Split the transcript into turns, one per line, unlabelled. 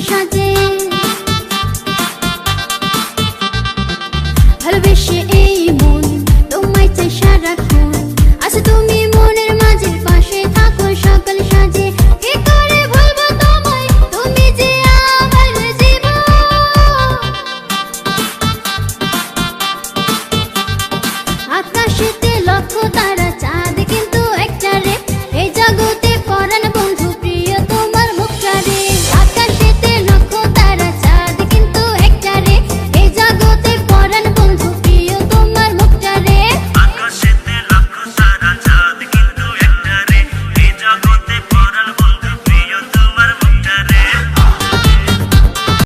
সাজে ভালোবেসে এই মন তোমায় চাই সারাক্ষণ আচ্ছা তুমি মনের মাঝে পাশে থাকো সকাল সাজে কি করে ভুলবো তোমায় তুমি যে আমার জীবন আকাশেতে লক্ষ তারা